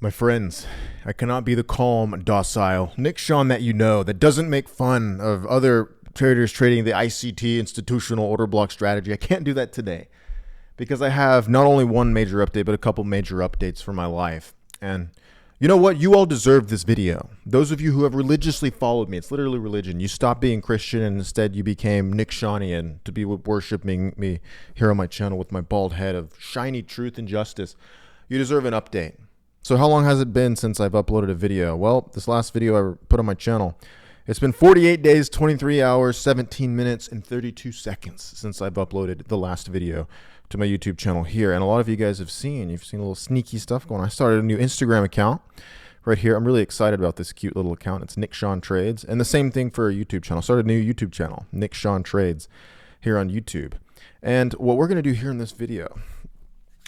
My friends, I cannot be the calm, docile Nick Sean that you know, that doesn't make fun of other traders trading the ICT, institutional order block strategy. I can't do that today because I have not only one major update, but a couple major updates for my life. And you know what? You all deserve this video. Those of you who have religiously followed me, it's literally religion. You stopped being Christian and instead you became Nick Shawnian to be worshiping me here on my channel with my bald head of shiny truth and justice. You deserve an update. So how long has it been since I've uploaded a video? Well, this last video I put on my channel, it's been 48 days, 23 hours, 17 minutes, and 32 seconds since I've uploaded the last video to my YouTube channel here. And a lot of you guys have seen, you've seen a little sneaky stuff going on. I started a new Instagram account right here. I'm really excited about this cute little account. It's Nick Sean Trades. And the same thing for a YouTube channel. I started a new YouTube channel, Nick Sean Trades, here on YouTube. And what we're going to do here in this video,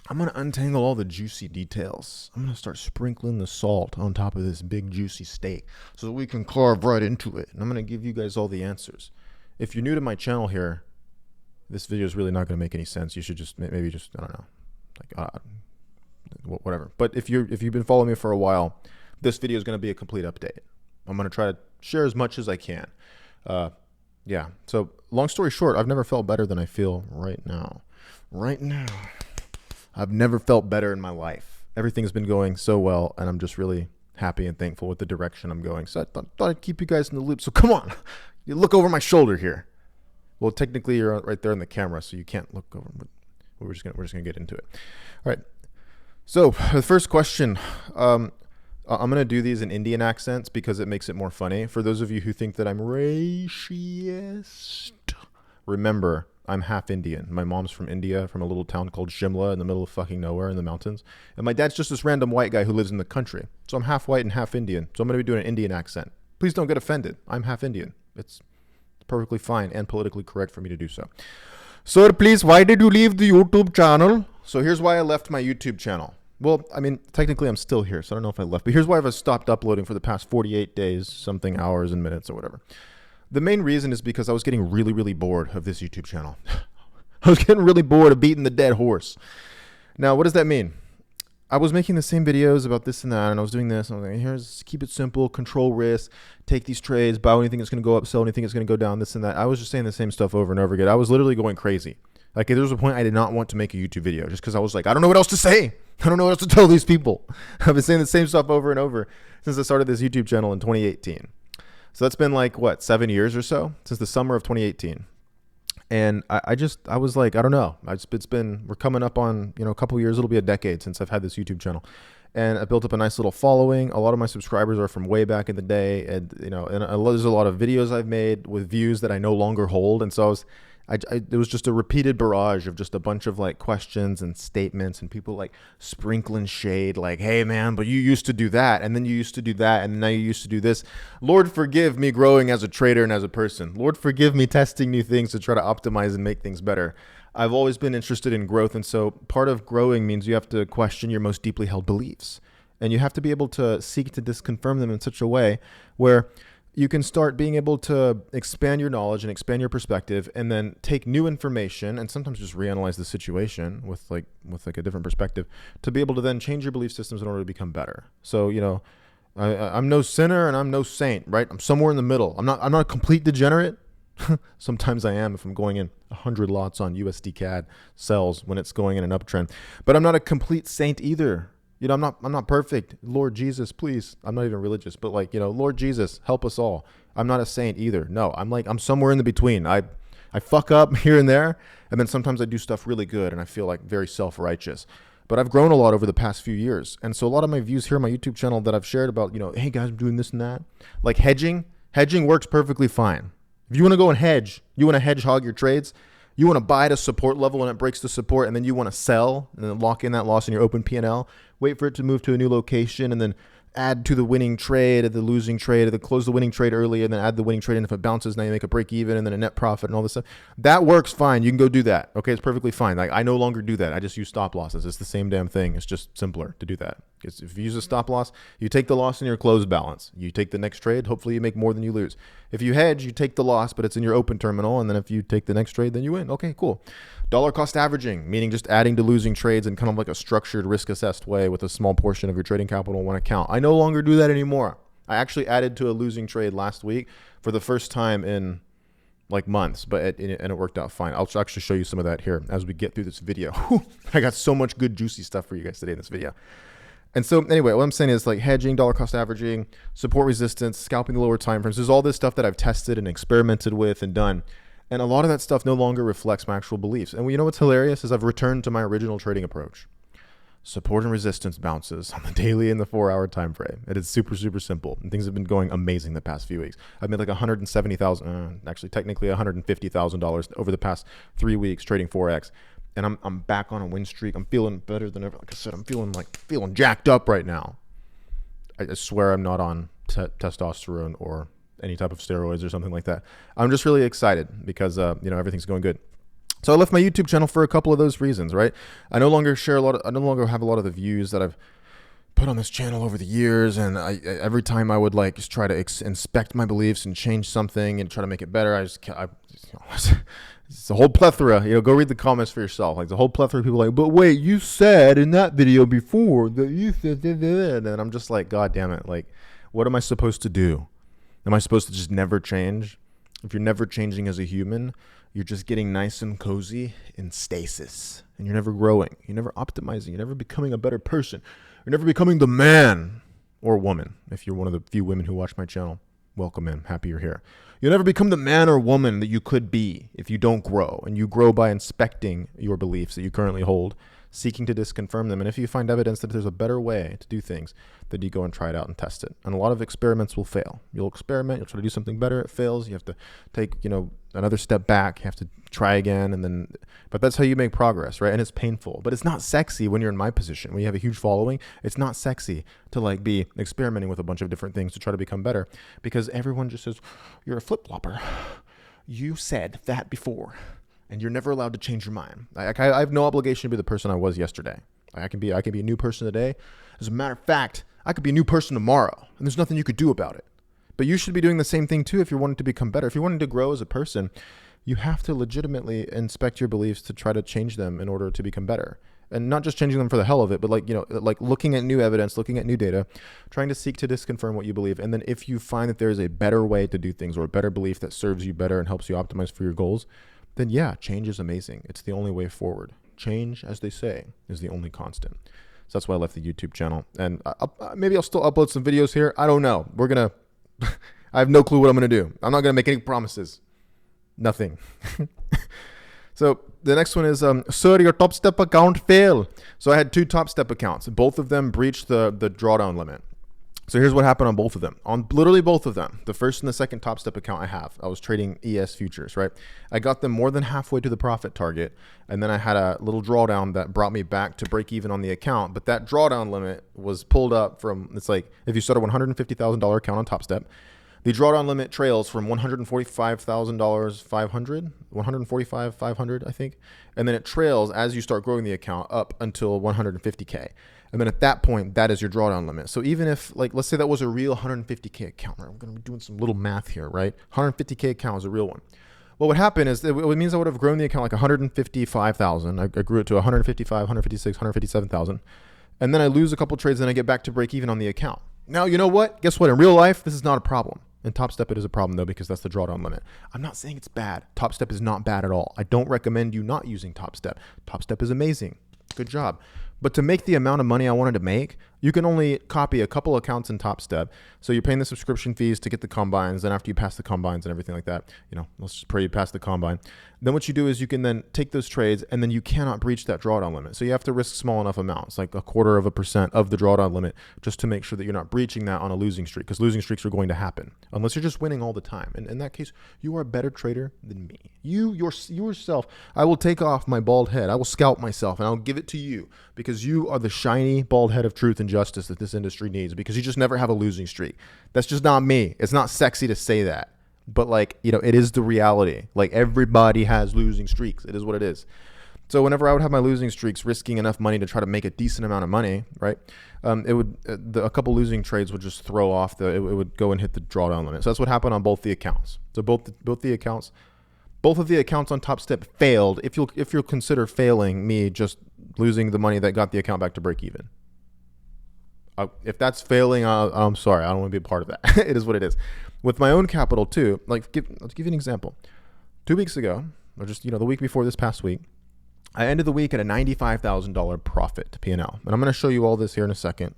I'm going to untangle all the juicy details. I'm going to start sprinkling the salt on top of this big juicy steak so that we can carve right into it. And I'm going to give you guys all the answers. If you're new to my channel here, this video is really not going to make any sense. You should just maybe just, I don't know, like whatever. But if you've been following me for a while, this video is going to be a complete update. I'm going to try to share as much as I can. Yeah. So long story short, I've never felt better than I feel right now. Right now. I've never felt better in my life. Everything's been going so well, and I'm just really happy and thankful with the direction I'm going. So I thought I'd keep you guys in the loop. So come on, you look over my shoulder here. Well, technically you're right there in the camera, so you can't look over. But we're just gonna get into it. All right. So the first question, I'm gonna do these in Indian accents because it makes it more funny. For those of you who think that I'm racist, remember, I'm half Indian. My mom's from India, from a little town called Shimla in the middle of fucking nowhere in the mountains. And my dad's just this random white guy who lives in the country. So I'm half white and half Indian. So I'm going to be doing an Indian accent. Please don't get offended. I'm half Indian. It's perfectly fine and politically correct for me to do so. Sir, please, why did you leave the YouTube channel? So here's why I left my YouTube channel. Well, I mean, technically I'm still here, so I don't know if I left. But here's why I've stopped uploading for the past 48 days, something hours and minutes or whatever. The main reason is because I was getting really, really bored of this YouTube channel. I was getting really bored of beating the dead horse. Now, what does that mean? I was making the same videos about this and that, and I was doing this, and I was like, here's, keep it simple, control risk, take these trades, buy anything that's going to go up, sell anything that's going to go down, this and that. I was just saying the same stuff over and over again. I was literally going crazy. Like, there was a point I did not want to make a YouTube video just because I was like, I don't know what else to say. I don't know what else to tell these people. I've been saying the same stuff over and over since I started this YouTube channel in 2018. So that's been like, what, 7 years or so since the summer of 2018. And I was like, I don't know. We're coming up on, a couple years. It'll be a decade since I've had this YouTube channel. And I built up a nice little following. A lot of my subscribers are from way back in the day. And, there's a lot of videos I've made with views that I no longer hold. And so it was just a repeated barrage of just a bunch of like questions and statements and people like sprinkling shade like, hey man, but you used to do that. And then you used to do that. And now you used to do this. Lord, forgive me growing as a trader and as a person. Lord, forgive me testing new things to try to optimize and make things better. I've always been interested in growth. And so part of growing means you have to question your most deeply held beliefs. And you have to be able to seek to disconfirm them in such a way where you can start being able to expand your knowledge and expand your perspective and then take new information and sometimes just reanalyze the situation with a different perspective to be able to then change your belief systems in order to become better. So, I'm no sinner and I'm no saint, right? I'm somewhere in the middle. I'm not a complete degenerate. Sometimes I am if I'm going in 100 lots on USD CAD sells when it's going in an uptrend, but I'm not a complete saint either. I'm not perfect. Lord Jesus, please. I'm not even religious, but Lord Jesus, help us all. I'm not a saint either. No, I'm somewhere in the between. I fuck up here and there, and then sometimes I do stuff really good, and I feel like very self-righteous. But I've grown a lot over the past few years, and so a lot of my views here on my YouTube channel that I've shared about, hey guys, I'm doing this and that, like hedging works perfectly fine. If you want to go and hedge, you want to hedge hog your trades, you want to buy at a support level and it breaks the support, and then you want to sell and then lock in that loss in your open P&L, wait for it to move to a new location, and then add to the winning trade, the losing trade, then close the winning trade early, and then add the winning trade. And if it bounces, now you make a break even and then a net profit and all this stuff. That works fine. You can go do that. Okay, it's perfectly fine. Like, I no longer do that. I just use stop losses. It's the same damn thing. It's just simpler to do that. Because if you use a stop loss, you take the loss in your closed balance. You take the next trade, hopefully you make more than you lose. If you hedge, you take the loss, but it's in your open terminal. And then if you take the next trade, then you win. Okay, cool. Dollar cost averaging, meaning just adding to losing trades in kind of like a structured risk assessed way with a small portion of your trading capital in one account. I no longer do that anymore. I actually added to a losing trade last week for the first time in like months, and it worked out fine. I'll actually show you some of that here as we get through this video. I got so much good juicy stuff for you guys today in this video. And so anyway, what I'm saying is like hedging, dollar cost averaging, support resistance, scalping the lower time frames. There's all this stuff that I've tested and experimented with and done. And a lot of that stuff no longer reflects my actual beliefs. And you know what's hilarious is I've returned to my original trading approach. Support and resistance bounces on the daily and the 4-hour time frame. It is super, super simple. And things have been going amazing the past few weeks. I've made like $170,000, actually technically $150,000 over the past 3 weeks trading Forex. And I'm back on a win streak. I'm feeling better than ever. Like I said, I'm feeling jacked up right now. I swear I'm not on testosterone or any type of steroids or something like that. I'm just really excited because everything's going good. So I left my YouTube channel for a couple of those reasons, right? I no longer have a lot of the views that I've put on this channel over the years. And every time I would like just try to inspect my beliefs and change something and try to make it better, it's a whole plethora. Go read the comments for yourself. Like the whole plethora of people like, but wait, you said in that video before that you said, and I'm just like, God damn it. Like, what am I supposed to do? Am I supposed to just never change? If you're never changing as a human, you're just getting nice and cozy in stasis, and you're never growing. You're never optimizing. You're never becoming a better person. You're never becoming the man or woman. If you're one of the few women who watch my channel, welcome in. Happy you're here. You'll never become the man or woman that you could be if you don't grow. And you grow by inspecting your beliefs that you currently hold, seeking to disconfirm them. And if you find evidence that there's a better way to do things, then you go and try it out and test it. And a lot of experiments will fail. You'll experiment, you'll try to do something better, it fails. You have to take, another step back. You have to try again. But that's how you make progress, right? And it's painful, but it's not sexy when you're in my position. When you have a huge following, it's not sexy to like be experimenting with a bunch of different things to try to become better, because everyone just says, you're a flip-flopper. You said that before. And you're never allowed to change your mind. I have no obligation to be the person I was yesterday. I can be a new person today. As a matter of fact, I could be a new person tomorrow, and there's nothing you could do about it. But you should be doing the same thing too if you're wanting to become better. If you're wanting to grow as a person, you have to legitimately inspect your beliefs to try to change them in order to become better. And not just changing them for the hell of it, but like looking at new evidence, looking at new data, trying to seek to disconfirm what you believe. And then if you find that there is a better way to do things or a better belief that serves you better and helps you optimize for your goals, then yeah, change is amazing. It's the only way forward. Change, as they say, is the only constant. So that's why I left the YouTube channel. And maybe I'll still upload some videos here. I don't know. I have no clue what I'm going to do. I'm not going to make any promises. Nothing. So the next one is, sir, your Topstep account failed. So I had 2 Topstep accounts. Both of them breached the drawdown limit. So here's what happened on both of them. On literally both of them, the first and the second Topstep account I was trading ES futures, right? I got them more than halfway to the profit target, and then I had a little drawdown that brought me back to break even on the account. But that drawdown limit was pulled up from, it's like if you start a $150,000 account on Topstep, the drawdown limit trails from $145,500, $145,500, I think. And then it trails as you start growing the account up until $150K. And then at that point, that is your drawdown limit. So even if, like, let's say that was a real $150K account, right? We're going to be doing some little math here, right? $150K account is a real one. What would happen is it means I would have grown the account like $155,000. I grew it to $155,000, $156,000, $157,000. And then I lose a couple trades and I get back to break even on the account. Now, you know what? Guess what? In real life, this is not a problem. In Topstep, it is a problem, though, because that's the drawdown limit. I'm not saying it's bad. Topstep is not bad at all. I don't recommend you not using Topstep. Topstep is amazing. Good job. But to make the amount of money I wanted to make, you can only copy a couple accounts in Topstep. So you're paying the subscription fees to get the combines. Then after you pass the combines and everything like that, let's just pray you pass the combine. Then what you do is you can then take those trades, and then you cannot breach that drawdown limit. So you have to risk small enough amounts, like 0.25% of the drawdown limit, just to make sure that you're not breaching that on a losing streak, because losing streaks are going to happen unless you're just winning all the time. And in that case, you are a better trader than me. You yourself, I will take off my bald head. I will scalp myself, and I'll give it to you, because you are the shiny bald head of truth and justice that this industry needs, because you just never have a losing streak. That's just not me. It's not sexy to say that. But it is the reality. Like, everybody has losing streaks. It is what it is. So whenever I would have my losing streaks, risking enough money to try to make a decent amount of money, right? A couple losing trades would just throw off it would go and hit the drawdown limit. So that's what happened on both the accounts. So both of the accounts on Topstep failed. If you'll consider failing me just losing the money that got the account back to break even. If that's failing, I'm sorry. I don't want to be a part of that. It is what it is. With my own capital too. Let's give you an example. 2 weeks ago, or just the week before this past week, I ended the week at a $95,000 profit to P&L. And I'm going to show you all this here in a second.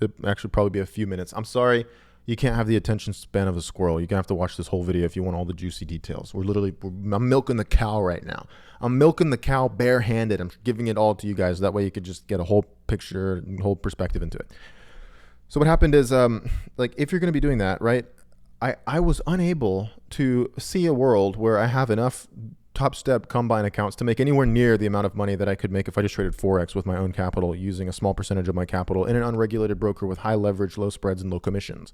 It'll actually probably be a few minutes. I'm sorry you can't have the attention span of a squirrel. You're going to have to watch this whole video if you want all the juicy details. I'm milking the cow right now. I'm milking the cow barehanded. I'm giving it all to you guys. That way you could just get a whole picture, whole perspective into it. So what happened is, if you're going to be doing that, right, I was unable to see a world where I have enough Topstep combine accounts to make anywhere near the amount of money that I could make if I just traded Forex with my own capital using a small percentage of my capital in an unregulated broker with high leverage, low spreads, and low commissions.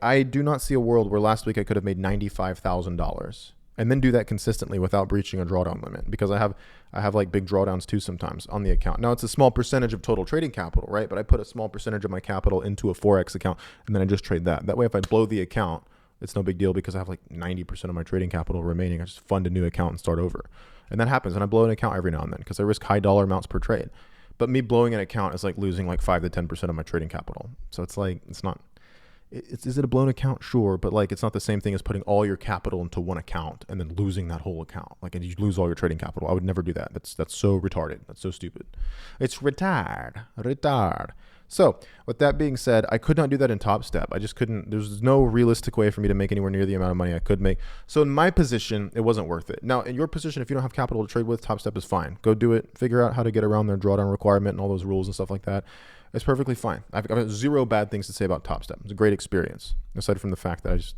I do not see a world where last week I could have made $95,000 and then do that consistently without breaching a drawdown limit, because I have like big drawdowns too sometimes on the account. Now it's a small percentage of total trading capital, right? But I put a small percentage of my capital into a Forex account and then I just trade that. That way, if I blow the account, it's no big deal because I have like 90% of my trading capital remaining. I just fund a new account and start over. And that happens. And I blow an account every now and then because I risk high dollar amounts per trade. But me blowing an account is like losing like 5 to 10% of my trading capital. So it's like, is it a blown account? Sure. But like, it's not the same thing as putting all your capital into one account and then losing that whole account. Like, and you lose all your trading capital. I would never do that. That's so retarded. That's so stupid. It's retard. So with that being said, I could not do that in Topstep. I just couldn't. There's no realistic way for me to make anywhere near the amount of money I could make. So in my position, it wasn't worth it. Now, in your position, if you don't have capital to trade with, Topstep is fine. Go do it. Figure out how to get around their drawdown requirement and all those rules and stuff like that. It's perfectly fine. I've got zero bad things to say about Topstep. It's a great experience, aside from the fact that I just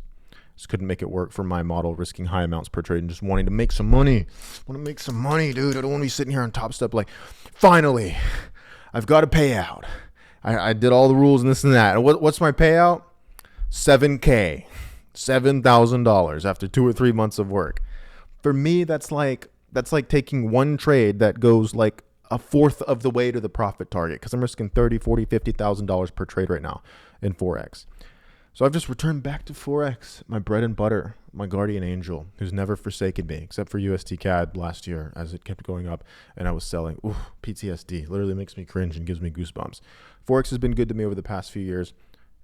couldn't make it work for my model, risking high amounts per trade and just wanting to make some money. I want to make some money, dude. I don't want to be sitting here on Topstep like, finally, I've got a payout. I did all the rules and this and that. And what's my payout? $7,000, $7,000 after 2 or 3 months of work. For me, that's like taking one trade that goes like a fourth of the way to the profit target, because I'm risking $30,000, $40,000, $50,000 per trade right now in Forex. So I've just returned back to Forex, my bread and butter, my guardian angel, who's never forsaken me, except for USD CAD last year as it kept going up and I was selling. Ooh, PTSD literally makes me cringe and gives me goosebumps. Forex has been good to me over the past few years.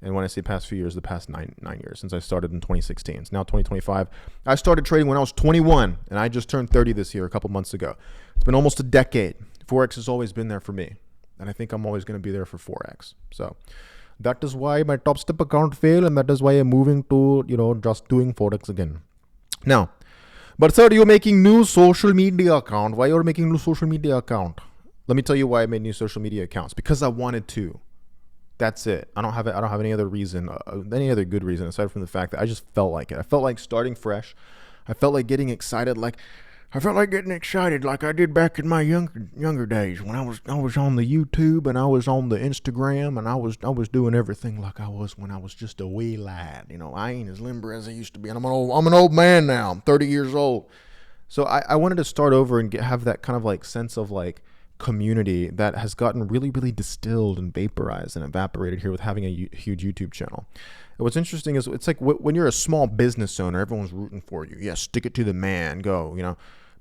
And when I say past few years, the past nine years, since I started in 2016. It's now 2025. I started trading when I was 21, and I just turned 30 this year, a couple months ago. It's been almost a decade. Forex has always been there for me, and I think I'm always going to be there for Forex. So that is why my Topstep account failed, and that is why I'm moving to, just doing Forex again. Now, but sir, you're making new social media account. Why you're making new social media account? Let me tell you why I made new social media accounts. Because I wanted to. That's it. I don't have any other reason, any other good reason aside from the fact that I just felt like it. I felt like starting fresh. I felt like getting excited. I felt like getting excited like I did back in my younger days when I was on the YouTube and I was on the Instagram and I was doing everything like I was when I was just a wee lad. I ain't as limber as I used to be, and I'm an old man now. I'm 30 years old. So I wanted to start over and have that kind of like sense of like community that has gotten really, really distilled and vaporized and evaporated here with having a huge YouTube channel. And what's interesting is it's like when you're a small business owner, everyone's rooting for you. Yeah, stick it to the man, go,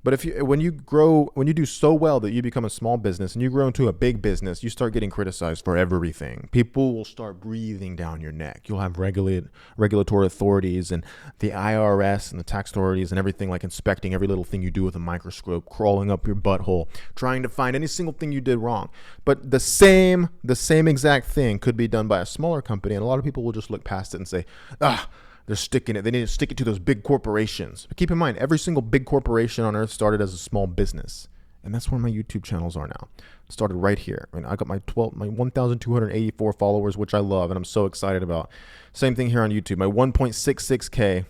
But when you do so well that you become a small business and you grow into a big business, you start getting criticized for everything. People will start breathing down your neck. You'll have regulatory authorities and the IRS and the tax authorities and everything like inspecting every little thing you do with a microscope, crawling up your butthole, trying to find any single thing you did wrong. But the same exact thing could be done by a smaller company, and a lot of people will just look past it and say, they're sticking it. They need to stick it to those big corporations. But keep in mind, every single big corporation on earth started as a small business. And that's where my YouTube channels are now. It started right here. I mean, I got my 1,284 followers, which I love and I'm so excited about. Same thing here on YouTube. My 1.66K.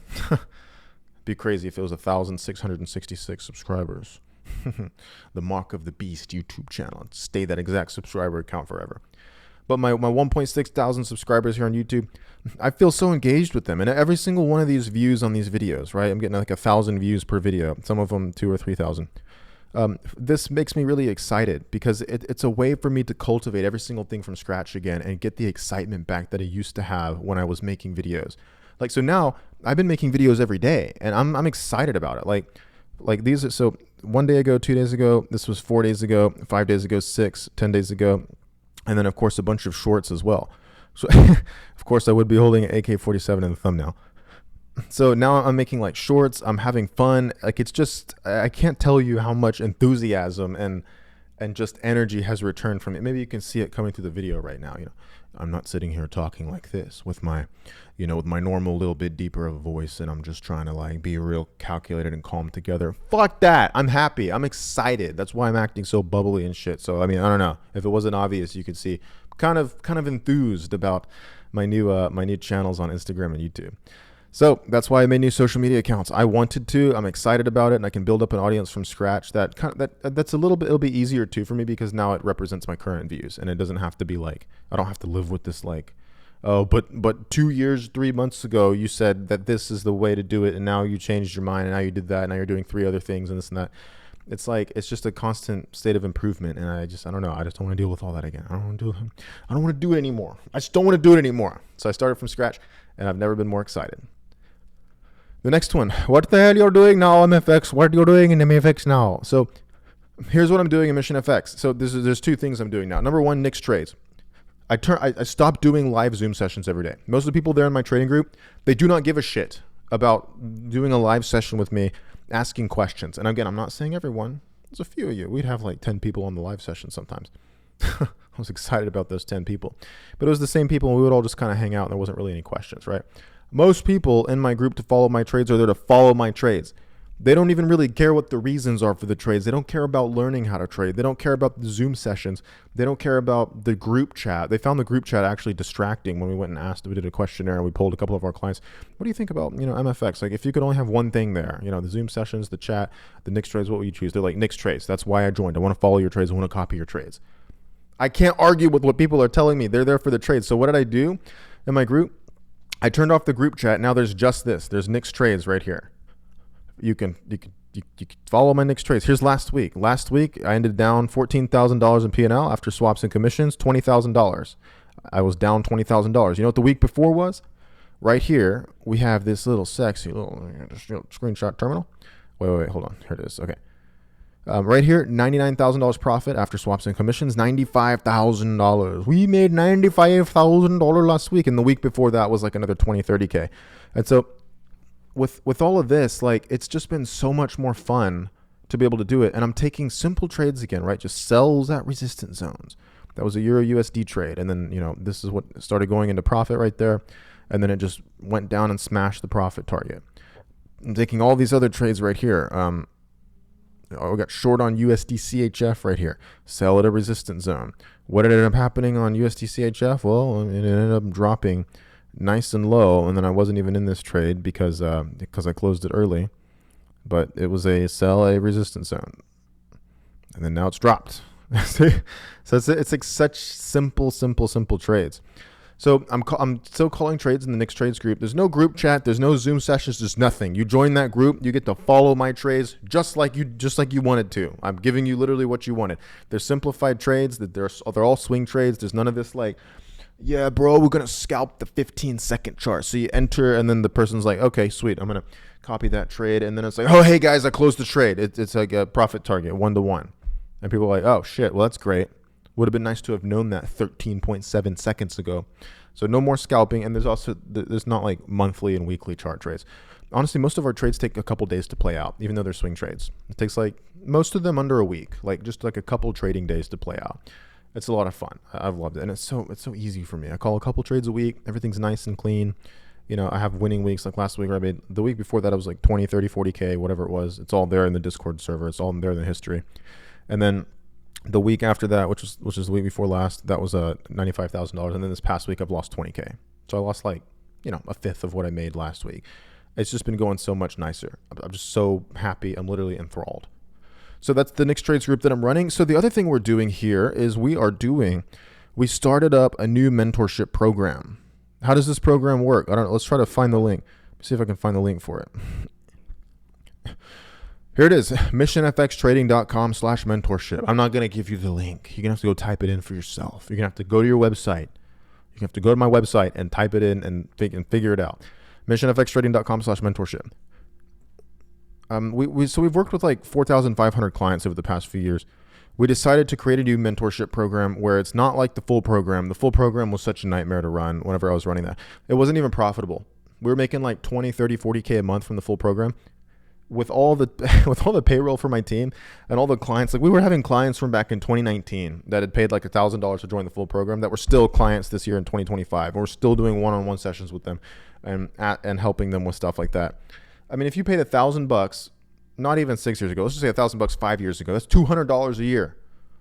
Be crazy if it was 1,666 subscribers. The mark of the beast YouTube channel. Stay that exact subscriber account forever. But my 1.6 thousand subscribers here on YouTube, I feel so engaged with them. And every single one of these views on these videos, right? I'm getting like 1,000 views per video. Some of them 2,000 or 3,000. This makes me really excited because it's a way for me to cultivate every single thing from scratch again and get the excitement back that I used to have when I was making videos. Like, so now I've been making videos every day and I'm excited about it. Like these are, so 1 day ago, 2 days ago, this was 4 days ago, 5 days ago, 6, 10 days ago. And then of course a bunch of shorts as well. So of course I would be holding an AK-47 in the thumbnail. So now I'm making like shorts. I'm having fun. Like, it's just, I can't tell you how much enthusiasm and just energy has returned from it. Maybe you can see it coming through the video right now. I'm not sitting here talking like this with my, with my normal little bit deeper of a voice, and I'm just trying to like be real calculated and calm together. Fuck that. I'm happy. I'm excited. That's why I'm acting so bubbly and shit. So, I mean, I don't know if it wasn't obvious, you could see kind of enthused about my new channels on Instagram and YouTube. So that's why I made new social media accounts. I wanted to. I'm excited about it, and I can build up an audience from scratch. That's a little bit. It'll be easier too for me because now it represents my current views, and it doesn't have to be like, I don't have to live with this like, oh, but 2 years, 3 months ago you said that this is the way to do it, and now you changed your mind, and now you did that, and now you're doing 3 other things and this and that. It's like, it's just a constant state of improvement, and I don't know. I just don't want to deal with all that again. I don't want to do it anymore. I just don't want to do it anymore. So I started from scratch, and I've never been more excited. The next one, what the hell you're doing now, MFX? What you're doing in MFX now? So here's what I'm doing in Mission FX. So there's 2 things I'm doing now. Number 1, Nick's trades. I stopped doing live Zoom sessions every day. Most of the people there in my trading group, they do not give a shit about doing a live session with me, asking questions. And again, I'm not saying everyone. There's a few of you. We'd have like 10 people on the live session sometimes. I was excited about those 10 people. But it was the same people, and we would all just kind of hang out, and there wasn't really any questions, right? Most people in my group to follow my trades are there to follow my trades. They don't even really care what the reasons are for the trades. They don't care about learning how to trade. They don't care about the Zoom sessions. They don't care about the group chat. They found the group chat actually distracting when we went and asked. We did a questionnaire and we polled a couple of our clients. What do you think about, MFX? Like, if you could only have one thing there, the Zoom sessions, the chat, the Nick's trades, what would you choose? They're like, Nick's trades. That's why I joined. I want to follow your trades. I want to copy your trades. I can't argue with what people are telling me. They're there for the trades. So what did I do in my group? I turned off the group chat. Now there's just this. There's Nick's trades right here. You can follow my Nick's trades. Here's last week. Last week I ended down $14,000 in P&L after swaps and commissions. $20,000. I was down $20,000. You know what the week before was? Right here we have this little sexy little screenshot terminal. Wait, hold on. Here it is. Okay. Right here, $99,000 profit after swaps and commissions, $95,000. We made $95,000 last week, and the week before that was like another 20, 30K. And so with all of this, like, it's just been so much more fun to be able to do it. And I'm taking simple trades again, right? Just sells at resistance zones. That was a Euro USD trade. And then, this is what started going into profit right there. And then it just went down and smashed the profit target. I'm taking all these other trades right here. We got short on USD CHF right here. Sell at a resistance zone. What ended up happening on USD CHF? Well, it ended up dropping nice and low, and then I wasn't even in this trade because I closed it early. But it was a sell a resistance zone, and then now it's dropped. So it's like such simple trades. So I'm still calling trades in the Nick's Trades group. There's no group chat. There's no Zoom sessions. There's nothing. You join that group. You get to follow my trades just like you wanted to. I'm giving you literally what you wanted. They're simplified trades. They're all swing trades. There's none of this like, yeah, bro, we're going to scalp the 15-second chart. So you enter, and then the person's like, okay, sweet. I'm going to copy that trade. And then it's like, oh, hey, guys, I closed the trade. It's like a profit target, 1-to-1. And people are like, oh, shit, well, that's great. Would have been nice to have known that 13.7 seconds ago. So no more scalping. And there's not like monthly and weekly chart trades. Honestly, most of our trades take a couple days to play out, even though they're swing trades. It takes like most of them under a week, like just like a couple trading days to play out. It's a lot of fun. I've loved it. And it's so easy for me. I call a couple trades a week. Everything's nice and clean. I have winning weeks like last week where I made, the week before that I was like 20, 30, 40K, whatever it was. It's all there in the Discord server. It's all there in the history. And then the week after that, which was the week before last, that was $95,000. And then this past week I've lost 20K. So I lost like, a fifth of what I made last week. It's just been going so much nicer. I'm just so happy. I'm literally enthralled. So that's the Nick's Trades group that I'm running. So the other thing we're doing here is we started up a new mentorship program. How does this program work? I don't know. Let's try to find the link. See if I can find the link for it. Here it is, missionfxtrading.com/mentorship. I'm not going to give you the link. You're going to have to go type it in for yourself. You're going to have to go to your website. You have to go to my website and type it in and figure it out. missionfxtrading.com/mentorship. So we've worked with like 4,500 clients over the past few years. We decided to create a new mentorship program where it's not like the full program. The full program was such a nightmare to run whenever I was running that. It wasn't even profitable. We were making like 20, 30, 40K a month from the full program. With all the payroll for my team and all the clients, like we were having clients from back in 2019 that had paid like $1,000 to join the full program that were still clients this year in 2025. And we're still doing one-on-one sessions with them and helping them with stuff like that. I mean, if you paid $1,000, not even 6 years ago, let's just say $1,000 5 years ago, that's $200 a year.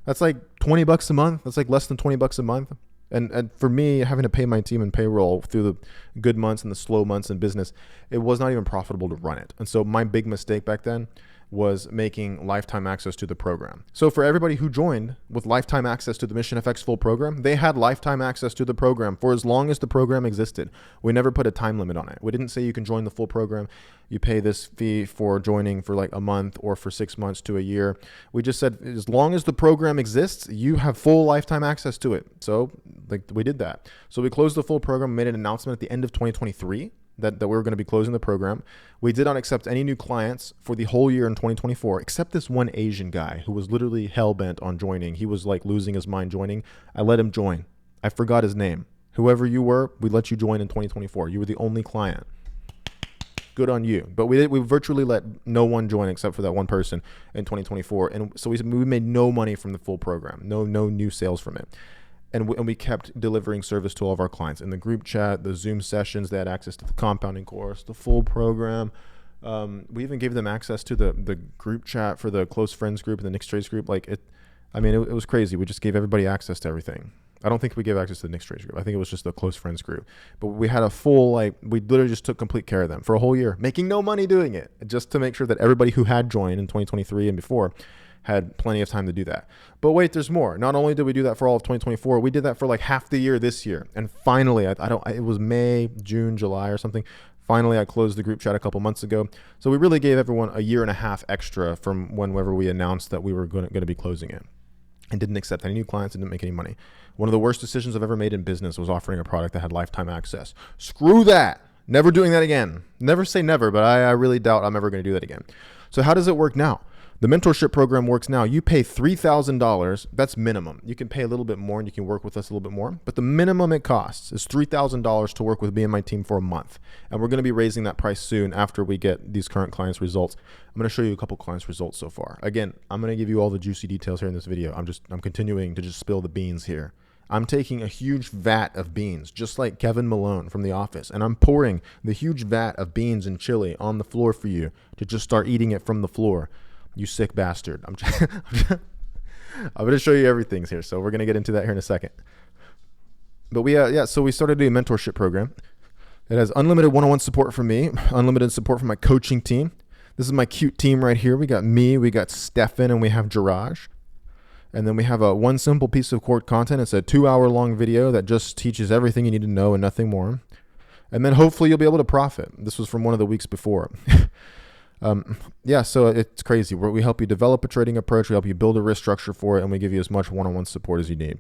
That's like $20 a month. That's like less than $20 a month. And for me, having to pay my team in payroll through the good months and the slow months in business, it was not even profitable to run it. And so my big mistake back then was making lifetime access to the program. So for everybody who joined with lifetime access to the Mission FX full program, they had lifetime access to the program for as long as the program existed. We never put a time limit on it. We didn't say you can join the full program. You pay this fee for joining for like a month or for 6 months to a year. We just said, as long as the program exists, you have full lifetime access to it. So like we did that. So we closed the full program, made an announcement at the end of 2023 that we were going to be closing the program. We did not accept any new clients for the whole year in 2024, except this one Asian guy who was literally hell-bent on joining. He was like losing his mind joining. I let him join. I forgot his name. Whoever you were, we let you join in 2024. You were the only client. Good on you. But we virtually let no one join except for that one person in 2024. And so we made no money from the full program, no new sales from it. And we kept delivering service to all of our clients in the group chat, the Zoom sessions. They had access to the compounding course, the full program. We even gave them access to the group chat for the close friends group and the Nick's Trades group. It was crazy. We just gave everybody access to everything. I don't think we gave access to the Nick's Trades group. I think it was just the close friends group. But we had a full, we literally just took complete care of them for a whole year, making no money doing it, just to make sure that everybody who had joined in 2023 and before had plenty of time to do that. But wait, there's more. Not only did we do that for all of 2024, we did that for like half the year this year. And finally, it was May, June, July or something. Finally, I closed the group chat a couple months ago. So we really gave everyone a year and a half extra from whenever we announced that we were going to be closing it, and didn't accept any new clients and didn't make any money. One of the worst decisions I've ever made in business was offering a product that had lifetime access. Screw that. Never doing that again. Never say never, but I really doubt I'm ever going to do that again. So how does it work now? The mentorship program works now. You pay $3,000. That's minimum. You can pay a little bit more and you can work with us a little bit more. But the minimum it costs is $3,000 to work with me and my team for a month. And we're going to be raising that price soon after we get these current clients' results. I'm going to show you a couple clients' results so far. Again, I'm going to give you all the juicy details here in this video. I'm continuing to just spill the beans here. I'm taking a huge vat of beans, just like Kevin Malone from The Office, and I'm pouring the huge vat of beans and chili on the floor for you to just start eating it from the floor. You sick bastard. I'm going to show you everything here. So we're going to get into that here in a second. But so we started a mentorship program. It has unlimited one-on-one support from me, unlimited support from my coaching team. This is my cute team right here. We got me, we got Stefan, and we have Jiraj. And then we have one simple piece of core content. It's a 2-hour long video that just teaches everything you need to know and nothing more. And then hopefully you'll be able to profit. This was from one of the weeks before. So it's crazy. We help you develop a trading approach. We help you build a risk structure for it, and we give you as much one-on-one support as you need.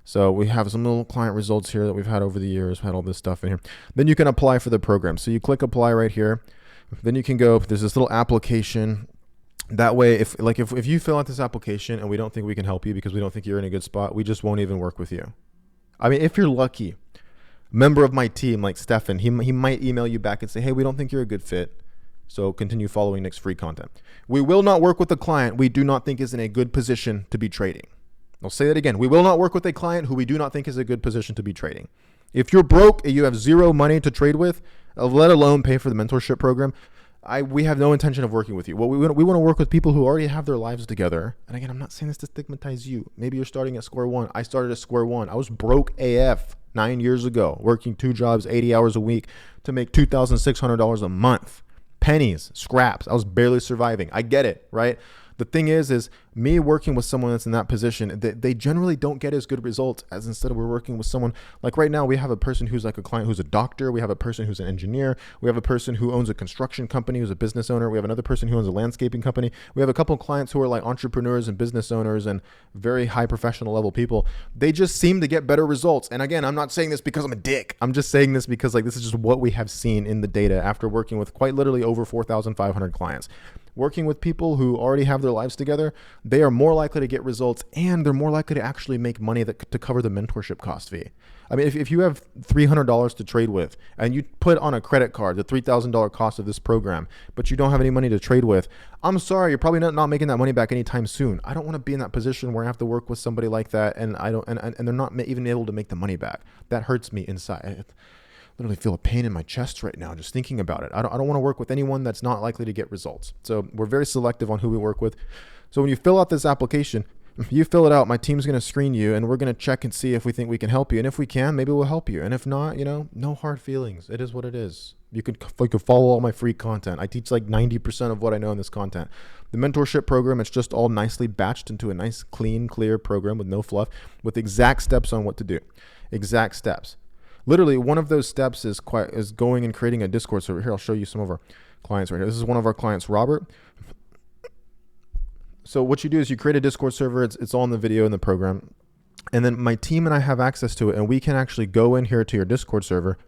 So we have some little client results here that we've had over the years. We've had all this stuff in here. Then you can apply for the program. So you click apply right here. Then you can go, there's this little application. That way, if you fill out this application and we don't think we can help you because we don't think you're in a good spot, we just won't even work with you. I mean, if you're lucky, member of my team like Stefan, he might email you back and say, hey, we don't think you're a good fit. So continue following Nick's free content. We will not work with a client we do not think is in a good position to be trading. I'll say that again. We will not work with a client who we do not think is a good position to be trading. If you're broke and you have zero money to trade with, let alone pay for the mentorship program, we have no intention of working with you. Well, we want to work with people who already have their lives together. And again, I'm not saying this to stigmatize you. Maybe you're starting at square one. I started at square one. I was broke AF 9 years ago, working 2 jobs, 80 hours a week to make $2,600 a month. Pennies, scraps. I was barely surviving. I get it, right? The thing is me working with someone that's in that position, they generally don't get as good results as instead of we're working with someone like right now. We have a person who's like a client who's a doctor. We have a person who's an engineer. We have a person who owns a construction company, who's a business owner. We have another person who owns a landscaping company. We have a couple of clients who are like entrepreneurs and business owners and very high professional level people. They just seem to get better results. And again, I'm not saying this because I'm a dick. I'm just saying this because like this is just what we have seen in the data after working with quite literally over 4,500 clients. Working with people who already have their lives together, they are more likely to get results and they're more likely to actually make money to cover the mentorship cost fee. I mean, if you have $300 to trade with and you put on a credit card the $3,000 cost of this program, but you don't have any money to trade with, I'm sorry, you're probably not making that money back anytime soon. I don't want to be in that position where I have to work with somebody like that and they're not even able to make the money back. That hurts me inside. Literally feel a pain in my chest right now just thinking about it. I don't want to work with anyone that's not likely to get results. So we're very selective on who we work with. So when you fill out this application, you fill it out, my team's going to screen you and we're going to check and see if we think we can help you. And if we can, maybe we'll help you. And if not, no hard feelings. It is what it is. You could follow all my free content. I teach like 90% of what I know in this content. The mentorship program, it's just all nicely batched into a nice, clean, clear program with no fluff, with exact steps on what to do. Exact steps. Literally, one of those steps is going and creating a Discord server. Here, I'll show you some of our clients right here. This is one of our clients, Robert. So what you do is you create a Discord server. It's all in the video in the program. And then my team and I have access to it, and we can actually go in here to your Discord server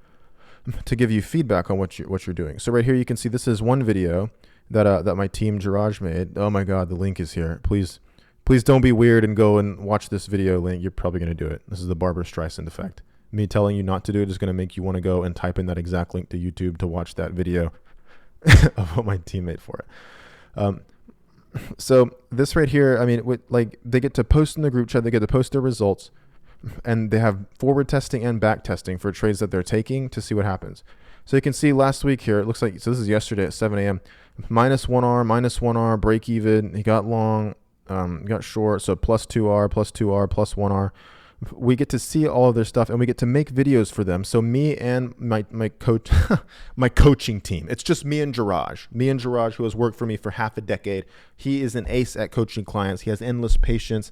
to give you feedback on what you're doing. So right here, you can see this is one video that my team Jiraj made. Oh my God, the link is here. Please don't be weird and go and watch this video link. You're probably going to do it. This is the Barbara Streisand effect. Me telling you not to do it is going to make you want to go and type in that exact link to YouTube to watch that video of what my team made for it. So this right here, I mean, they get to post in the group chat, they get to post their results, and they have forward testing and back testing for trades that they're taking to see what happens. So you can see last week here, it looks like, so this is yesterday at 7 a.m., -1R, break even. He got long, got short, so +2R, +1R. We get to see all of their stuff and we get to make videos for them. So me and my coach, my coaching team, it's just me and Jiraj, who has worked for me for half a decade. He is an ace at coaching clients. He has endless patience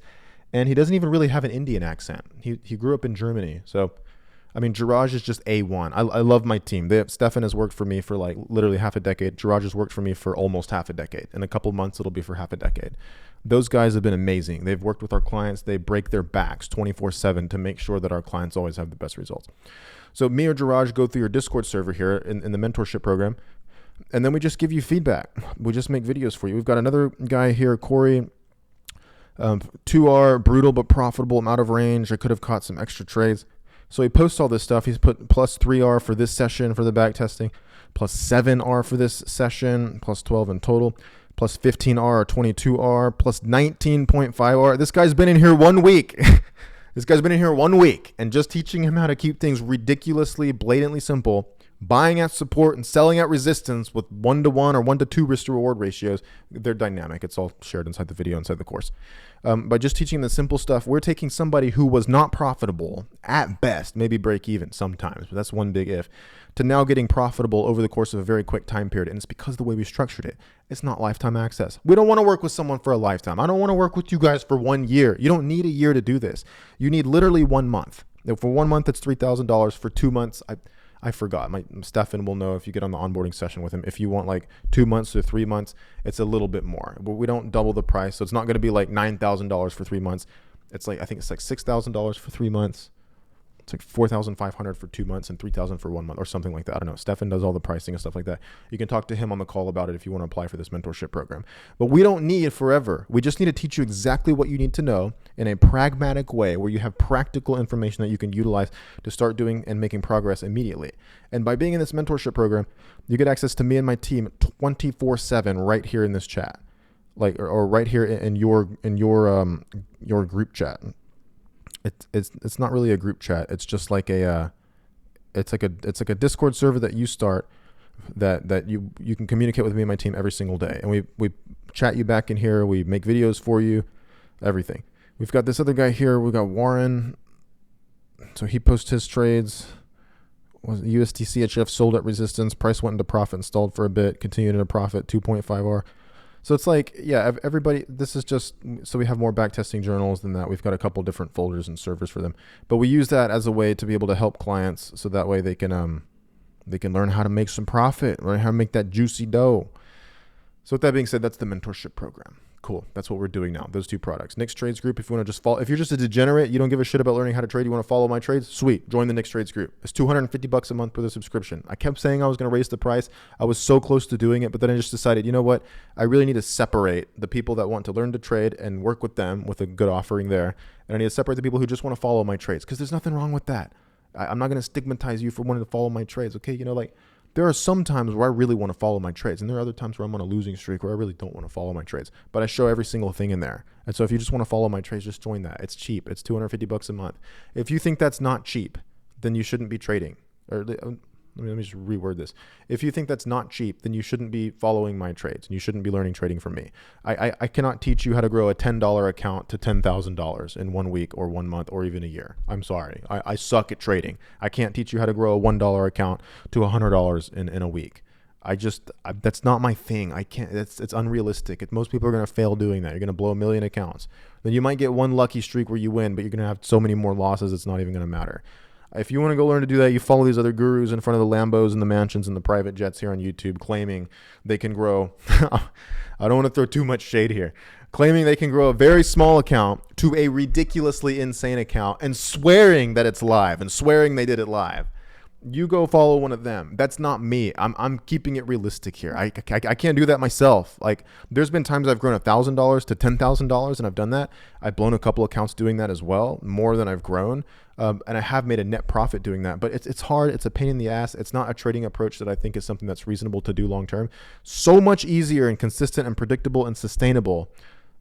and he doesn't even really have an Indian accent. He grew up in Germany. So, I mean, Jiraj is just A1. I love my team. Stefan has worked for me for like literally half a decade. Jiraj has worked for me for almost half a decade. In a couple months, it'll be for half a decade. Those guys have been amazing. They've worked with our clients. They break their backs 24/7 to make sure that our clients always have the best results. So me or Jiraj go through your Discord server here in the mentorship program, and then we just give you feedback. We just make videos for you. We've got another guy here, Corey, 2R, brutal but profitable. I'm out of range. I could have caught some extra trades. So he posts all this stuff. He's put +3R for this session for the back testing, +7R for this session, +12 in total. +15R or 22R, +19.5R. This guy's been in here 1 week. And just teaching him how to keep things ridiculously, blatantly simple, buying at support and selling at resistance with 1-to-1 or 1-to-2 risk to reward ratios. They're dynamic. It's all shared inside the video, inside the course. By just teaching the simple stuff, we're taking somebody who was not profitable at best, maybe break even sometimes, but that's one big if, to now getting profitable over the course of a very quick time period. And it's because of the way we structured it. It's not lifetime access. We don't want to work with someone for a lifetime. I don't want to work with you guys for 1 year. You don't need a year to do this. You need literally 1 month. For 1 month, it's $3,000. For 2 months, I forgot. Stefan will know if you get on the onboarding session with him. If you want like 2 months or 3 months, it's a little bit more. But we don't double the price. So it's not going to be like $9,000 for 3 months. It's like, I think it's like $6,000 for 3 months. It's like $4,500 for 2 months and $3,000 for 1 month or something like that. I don't know. Stefan does all the pricing and stuff like that. You can talk to him on the call about it if you want to apply for this mentorship program. But we don't need it forever. We just need to teach you exactly what you need to know in a pragmatic way where you have practical information that you can utilize to start doing and making progress immediately. And by being in this mentorship program, you get access to me and my team 24/7 right here in this chat, or right here in your group chat. It's not really a group chat. It's just like it's like a Discord server that you start that you can communicate with me and my team every single day. And we chat you back in here. We make videos for you, everything. We've got this other guy here. We got Warren. So he posts his trades. Was USD CHF sold at resistance. Price went into profit, installed for a bit, continued into profit, 2.5R. So it's like, yeah, everybody, this is just, so we have more backtesting journals than that. We've got a couple different folders and servers for them, but we use that as a way to be able to help clients. So that way they can learn how to make some profit, learn how to make that juicy dough. So with that being said, that's the mentorship program. Cool. That's what we're doing now. Those two products. Nick's Trades Group. If you want to just follow, if you're just a degenerate, you don't give a shit about learning how to trade, you want to follow my trades, sweet. Join the Nick's Trades Group. It's $250 a month for the subscription. I kept saying I was going to raise the price. I was so close to doing it, but then I just decided, you know what? I really need to separate the people that want to learn to trade and work with them with a good offering there. And I need to separate the people who just want to follow my trades, because there's nothing wrong with that. I'm not going to stigmatize you for wanting to follow my trades. Okay. You know, like, there are some times where I really want to follow my trades, and there are other times where I'm on a losing streak where I really don't want to follow my trades, but I show every single thing in there. And so if you just want to follow my trades, just join that. It's cheap. It's $250 a month. If you think that's not cheap, then you shouldn't be trading. Or let me just reword this. If you think that's not cheap, then you shouldn't be following my trades, and you shouldn't be learning trading from me. I cannot teach you how to grow a $10 account to $10,000 in 1 week or 1 month or even a year. I'm sorry. I suck at trading. I can't teach you how to grow a $1 account to $100 in a week. That's not my thing. I can't, it's unrealistic. Most people are going to fail doing that. You're going to blow 1 million accounts. Then you might get one lucky streak where you win, but you're going to have so many more losses, it's not even going to matter. If you want to go learn to do that, you follow these other gurus in front of the Lambos and the mansions and the private jets here on YouTube, claiming they can grow. I don't want to throw too much shade here. Claiming they can grow a very small account to a ridiculously insane account and swearing that it's live and swearing they did it live. You go follow one of them. That's not me. I'm keeping it realistic here. I can't do that myself. Like, there's been times I've grown $1,000 to $10,000, and I've done that. I've blown a couple accounts doing that as well, more than I've grown. And I have made a net profit doing that, but it's hard. It's a pain in the ass. It's not a trading approach that I think is something that's reasonable to do long term. So much easier and consistent and predictable and sustainable,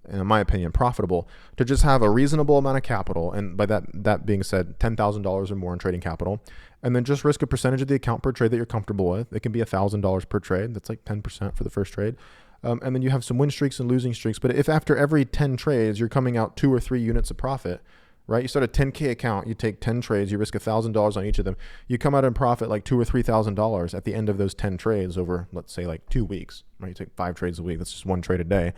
and in my opinion, profitable, to just have a reasonable amount of capital. And by that being said, $10,000 or more in trading capital, and then just risk a percentage of the account per trade that you're comfortable with. It can be $1,000 per trade. That's like 10% for the first trade. And then you have some win streaks and losing streaks. But if after every 10 trades, you're coming out 2 or 3 units of profit, right? You start a 10K account, you take 10 trades, you risk $1,000 on each of them. You come out in profit like $2,000 or $3,000 at the end of those 10 trades over, let's say, like 2 weeks, right? You take 5 trades a week. That's just 1 trade a day.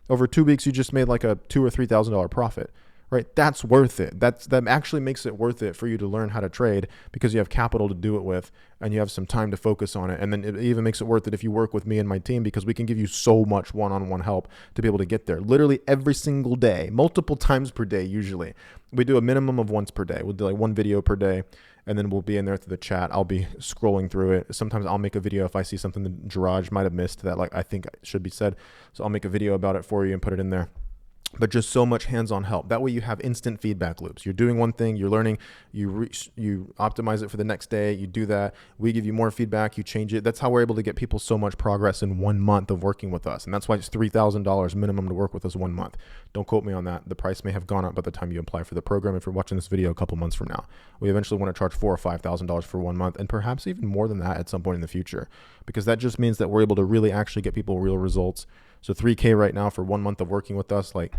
Over 2 weeks, you just made like a $2,000 or $3,000 profit, right? That's worth it. That actually makes it worth it for you to learn how to trade, because you have capital to do it with and you have some time to focus on it. And then it even makes it worth it if you work with me and my team, because we can give you so much one-on-one help to be able to get there. Literally every single day, multiple times per day usually. We do a minimum of once per day. We'll do like 1 video per day, and then we'll be in there through the chat. I'll be scrolling through it. Sometimes I'll make a video if I see something that Jiraj might have missed that like I think should be said. So I'll make a video about it for you and put it in there. But just so much hands-on help. That way you have instant feedback loops. You're doing one thing, you're learning, you optimize it for the next day, you do that, we give you more feedback, you change it. That's how we're able to get people so much progress in 1 month of working with us. And that's why it's $3,000 minimum to work with us 1 month. Don't quote me on that. The price may have gone up by the time you apply for the program if you're watching this video a couple months from now. We eventually want to charge $4,000 or $5,000 for 1 month, and perhaps even more than that at some point in the future, because that just means that we're able to really actually get people real results. So $3,000 right now for 1 month of working with us, it's like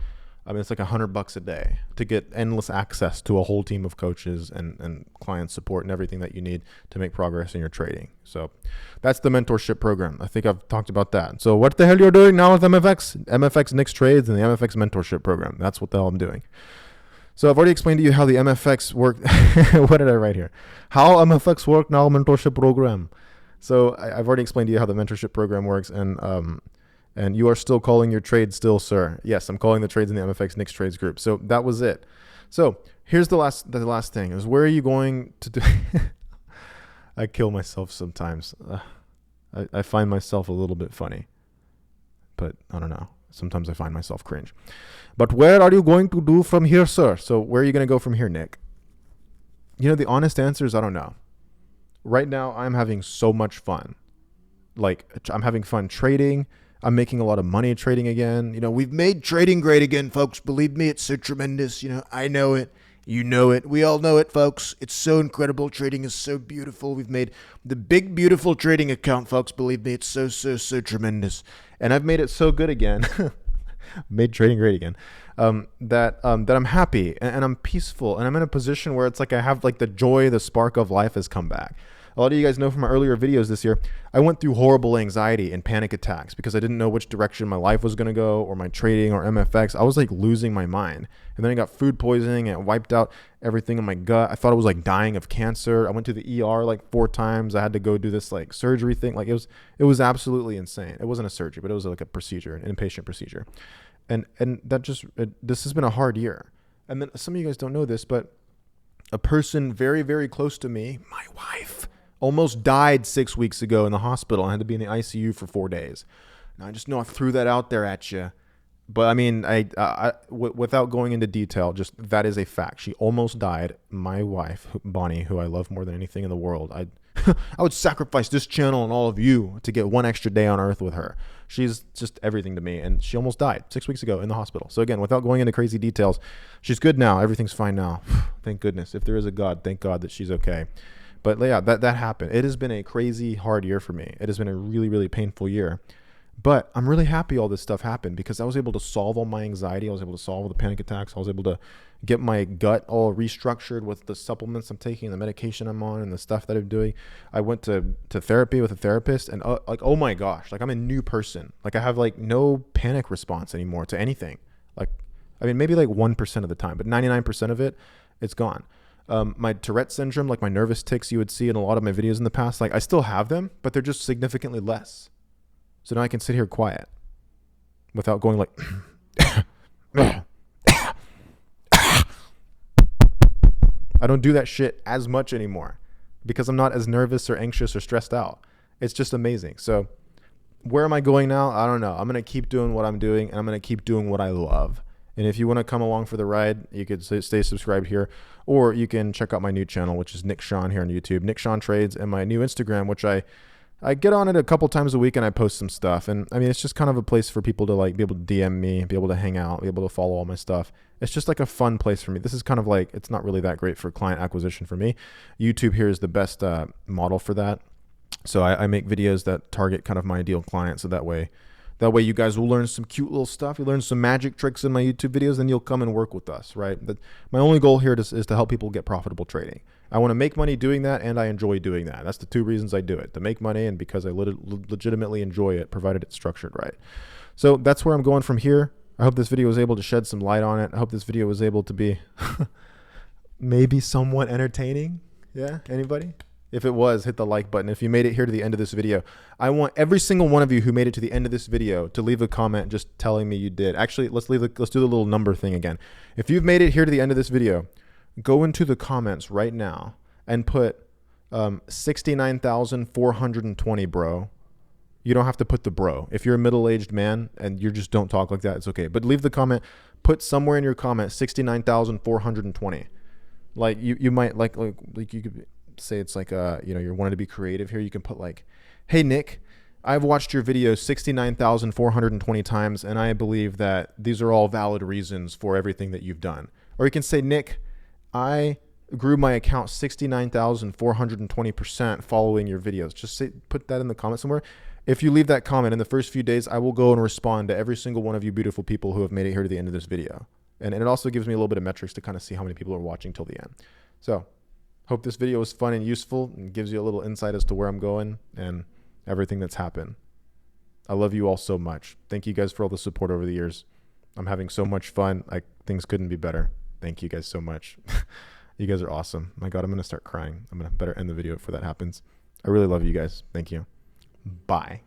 $100 a day to get endless access to a whole team of coaches and client support and everything that you need to make progress in your trading. So that's the mentorship program. I think I've talked about that. So what the hell you're doing now with MFX Nick's Trades and the MFX mentorship program? That's what the hell I'm doing. So I've already explained to you how the MFX work. What did I write here? How MFX work now mentorship program. So I've already explained to you how the mentorship program works, and you are still calling your trades still, sir. Yes, I'm calling the trades in the MFX Nick's Trades group. So that was it. So here's the last thing is, where are you going to do? I kill myself sometimes. I find myself a little bit funny, but I don't know. Sometimes I find myself cringe. But where are you going to do from here, sir? So where are you going to go from here, Nick? The honest answer is I don't know. Right now, I'm having so much fun. I'm having fun trading. I'm making a lot of money trading again. We've made trading great again, folks. Believe me, it's so tremendous. I know it. You know it. We all know it, folks. It's so incredible. Trading is so beautiful. We've made the big, beautiful trading account, folks. Believe me, it's so, so, so tremendous. And I've made it so good again. Made trading great again. That I'm happy and I'm peaceful, and I'm in a position where it's like I have like the joy, the spark of life has come back. A lot of you guys know from my earlier videos this year, I went through horrible anxiety and panic attacks because I didn't know which direction my life was going to go, or my trading or MFX. I was like losing my mind. And then I got food poisoning and it wiped out everything in my gut. I thought I was like dying of cancer. I went to the ER like 4 times. I had to go do this like surgery thing. Like it was absolutely insane. It wasn't a surgery, but it was like a procedure, an inpatient procedure. And this has been a hard year. And then some of you guys don't know this, but a person very, very close to me, my wife, almost died 6 weeks ago in the hospital. I had to be in the ICU for 4 days. Now I just know I threw that out there at you. But I mean, without going into detail, just that is a fact. She almost died. My wife, Bonnie, who I love more than anything in the world, I would sacrifice this channel and all of you to get 1 extra day on earth with her. She's just everything to me. And she almost died 6 weeks ago in the hospital. So again, without going into crazy details, she's good now. Everything's fine now. Thank goodness. If there is a God, thank God that she's okay. But yeah, that happened. It has been a crazy hard year for me. It has been a really, really painful year. But I'm really happy all this stuff happened because I was able to solve all my anxiety. I was able to solve all the panic attacks. I was able to get my gut all restructured with the supplements I'm taking, the medication I'm on, and the stuff that I'm doing. I went to therapy with a therapist, and like, oh my gosh, like I'm a new person. Like I have like no panic response anymore to anything. Like, I mean, maybe like 1% of the time, but 99% of it, it's gone. My Tourette syndrome, like my nervous tics you would see in a lot of my videos in the past, like I still have them, but they're just significantly less. So now I can sit here quiet without going like, I don't do that shit as much anymore because I'm not as nervous or anxious or stressed out. It's just amazing. So where am I going now? I don't know. I'm going to keep doing what I'm doing, and I'm going to keep doing what I love. And if you want to come along for the ride, you could stay subscribed here, or you can check out my new channel, which is Nick Sean here on YouTube, Nick Sean Trades, and my new Instagram, which I get on it a couple times a week and I post some stuff. And I mean, it's just kind of a place for people to like be able to DM me, be able to hang out, be able to follow all my stuff. It's just like a fun place for me. This is kind of like, it's not really that great for client acquisition for me. YouTube here is the best model for that. So I make videos that target kind of my ideal client. So that way you guys will learn some cute little stuff. You learn some magic tricks in my YouTube videos, and you'll come and work with us, right? My only goal here is to help people get profitable trading. I want to make money doing that, and I enjoy doing that. That's the 2 reasons I do it: to make money and because I legitimately enjoy it, provided it's structured right. So that's where I'm going from here. I hope this video was able to shed some light on it. I hope this video was able to be maybe somewhat entertaining. Yeah, anybody? If it was, hit the like button. If you made it here to the end of this video, I want every single one of you who made it to the end of this video to leave a comment just telling me you did. Actually, let's do the little number thing again. If you've made it here to the end of this video, go into the comments right now and put 69,420, bro. You don't have to put the bro. If you're a middle-aged man and you just don't talk like that, it's okay. But leave the comment. Put somewhere in your comment 69,420. Like you might like you could say it's like you're wanting to be creative here. You can put like, hey Nick, I've watched your videos 69,420 times, and I believe that these are all valid reasons for everything that you've done. Or you can say, Nick, I grew my account 69,420% following your videos. Just put that in the comment somewhere. If you leave that comment in the first few days, I will go and respond to every single one of you beautiful people who have made it here to the end of this video. And it also gives me a little bit of metrics to kind of see how many people are watching till the end. So hope this video was fun and useful and gives you a little insight as to where I'm going and everything that's happened. I love you all so much. Thank you guys for all the support over the years. I'm having so much fun. Things couldn't be better. Thank you guys so much. You guys are awesome. My God, I'm going to start crying. I'm going to better end the video before that happens. I really love you guys. Thank you. Bye.